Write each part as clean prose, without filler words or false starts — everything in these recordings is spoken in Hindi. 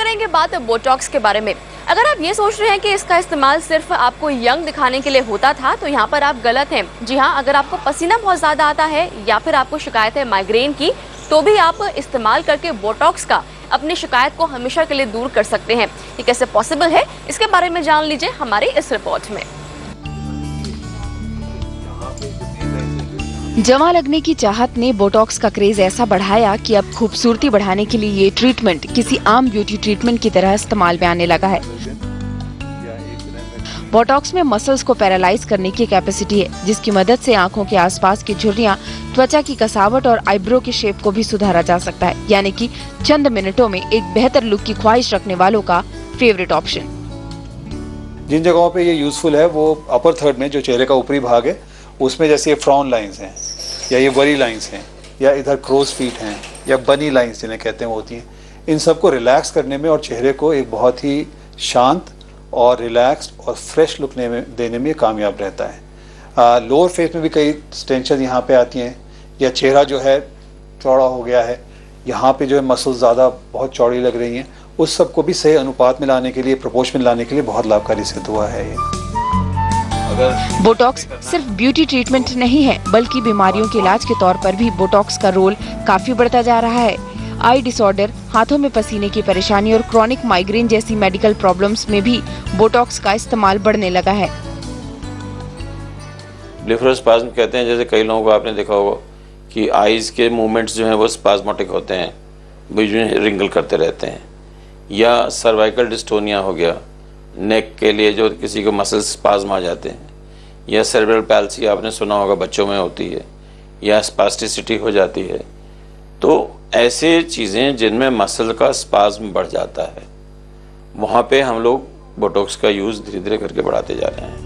करेंगे बात बोटॉक्स के बारे में। अगर आप ये सोच रहे हैं कि इसका इस्तेमाल सिर्फ आपको यंग दिखाने के लिए होता था तो यहाँ पर आप गलत हैं। जी हाँ, अगर आपको पसीना बहुत ज़्यादा आता है या फिर आपको शिकायत है माइग्रेन की, तो भी आप इस्तेमाल करके बोटॉक्स का अपनी शिकायत को हमेशा के लिए दूर कर सकते हैं। ये कैसे पॉसिबल है, इसके बारे में जान लीजिए हमारी इस रिपोर्ट में। जवां लगने की चाहत ने बोटॉक्स का क्रेज ऐसा बढ़ाया कि अब खूबसूरती बढ़ाने के लिए ये ट्रीटमेंट किसी आम ब्यूटी ट्रीटमेंट की तरह इस्तेमाल में आने लगा है। बोटॉक्स में मसल्स को पैरालाइज करने की कैपेसिटी है, जिसकी मदद से आंखों के आसपास की झुर्रियां, त्वचा की कसावट और आईब्रो की शेप को भी सुधारा जा सकता है, यानी कि चंद मिनटों में एक बेहतर लुक की ख्वाहिश रखने वालों का फेवरेट ऑप्शन। जिन जगहों पे ये यूजफुल है वो अपर थर्ड में, जो चेहरे का ऊपरी भाग है, उसमें जैसे ये फ्राउन लाइंस हैं या ये वरी लाइंस हैं या इधर क्रोज फीट हैं या बनी लाइंस जिन्हें कहते हैं वो होती हैं, इन सबको रिलैक्स करने में और चेहरे को एक बहुत ही शांत और रिलैक्स्ड और फ्रेश लुक देने में कामयाब रहता है। लोअर फेस में भी कई टेंशन यहाँ पे आती हैं, या चेहरा जो है चौड़ा हो गया है, यहाँ पे जो है मसल्स ज़्यादा बहुत चौड़ी लग रही हैं, उस सबको भी सही अनुपात में लाने के लिए, प्रोपोर्शन में लाने के लिए बहुत लाभकारी सिद्ध हुआ है ये। बोटॉक्स सिर्फ ब्यूटी ट्रीटमेंट नहीं है, बल्कि बीमारियों के इलाज के तौर पर भी बोटॉक्स का रोल काफी बढ़ता जा रहा है। आई डिसऑर्डर, हाथों में पसीने की परेशानी और क्रॉनिक माइग्रेन जैसी मेडिकल प्रॉब्लम्स में भी बोटॉक्स का इस्तेमाल बढ़ने लगा है। ब्लेफरोस्पाज्म कहते हैं, जैसे कई लोगों को आपने देखा होगा कि आईज के मूवमेंट्स जो हैं वो स्पाज्मेटिक होते हैं, बीच में रिंगल करते रहते हैं, या सर्वाइकल डिस्टोनिया हो गया, नेक के लिए जो किसी को मसल स्पाज्म आ जाते हैं, या सेरेब्रल पैल्सी आपने सुना होगा बच्चों में होती है, या स्पास्टिसिटी हो जाती है। तो ऐसे चीज़ें जिनमें मसल का स्पाज्म बढ़ जाता है, वहाँ पे हम लोग बोटॉक्स का यूज़ धीरे धीरे करके बढ़ाते जा रहे हैं।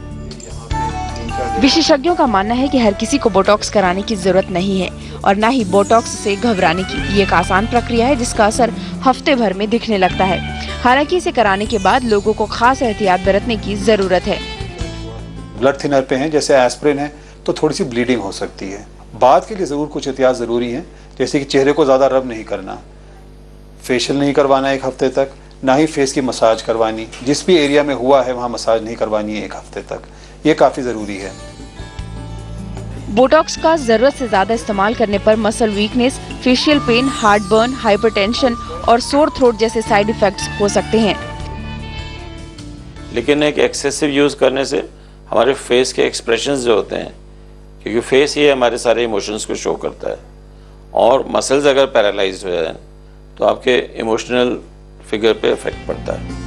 विशेषज्ञों का मानना है कि हर किसी को बोटॉक्स कराने की जरूरत नहीं है और न ही बोटॉक्स से घबराने की। ये एक आसान प्रक्रिया है जिसका असर हफ्ते भर में दिखने लगता है। हालांकि इसे कराने के बाद लोगों को खास एहतियात बरतने की जरूरत है। ब्लड थिनर पे हैं, जैसे एस्पिरिन है, तो थोड़ी सी ब्लीडिंग हो सकती है। बाद के लिए ज़रूर कुछ एहतियात ज़रूरी है, जैसे कि चेहरे को ज़्यादा रब नहीं करना, फेशियल नहीं करवाना एक हफ्ते तक, ना ही फेस की मसाज करवानी, जिस भी एरिया में हुआ है वहाँ मसाज नहीं करवानी है एक हफ्ते तक। ये काफ़ी ज़रूरी है। बोटॉक्स का जरूरत से ज्यादा इस्तेमाल करने पर muscle weakness, facial pen, heart burn, hypertension और सोर थ्रोट जैसे साइड इफेक्ट्स हो सकते हैं। लेकिन एक एक्सेसिव यूज़ करने से हमारे फेस के एक्सप्रेशंस जो होते हैं, क्योंकि फेस ही हमारे सारे इमोशंस को शो करता है, और मसल्स अगर पैरालाइज्ड हो जाए तो आपके इमोशनल फिगर पे इफेक्ट पड़ता है।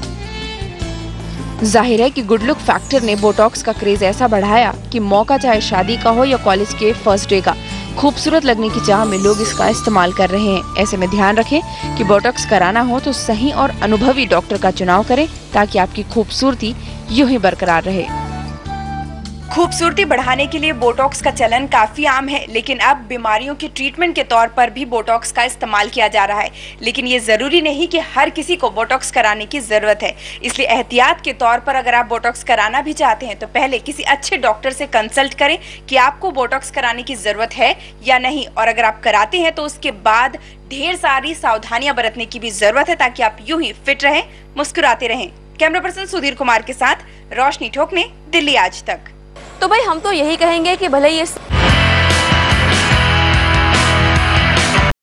जाहिर है कि गुड लुक फैक्टर ने बोटॉक्स का क्रेज ऐसा बढ़ाया कि मौका चाहे शादी का हो या कॉलेज के फर्स्ट डे का, खूबसूरत लगने की चाह में लोग इसका इस्तेमाल कर रहे हैं। ऐसे में ध्यान रखें कि बोटॉक्स कराना हो तो सही और अनुभवी डॉक्टर का चुनाव करें, ताकि आपकी खूबसूरती यूं ही बरकरार रहे। खूबसूरती बढ़ाने के लिए बोटॉक्स का चलन काफी आम है, लेकिन अब बीमारियों के ट्रीटमेंट के तौर पर भी बोटॉक्स का इस्तेमाल किया जा रहा है। लेकिन ये जरूरी नहीं कि हर किसी को बोटॉक्स कराने की जरूरत है। इसलिए एहतियात के तौर पर अगर आप बोटॉक्स कराना भी चाहते हैं तो पहले किसी अच्छे डॉक्टर से कंसल्ट करें कि आपको बोटॉक्स कराने की जरूरत है या नहीं, और अगर आप कराते हैं तो उसके बाद ढेर सारी सावधानियां बरतने की भी जरूरत है, ताकि आप यूं ही फिट रहें, मुस्कुराते रहें। कैमरा पर्सन सुधीर कुमार के साथ रोशनी ठोकने, दिल्ली आज तक। तो भाई हम तो यही कहेंगे कि भले ये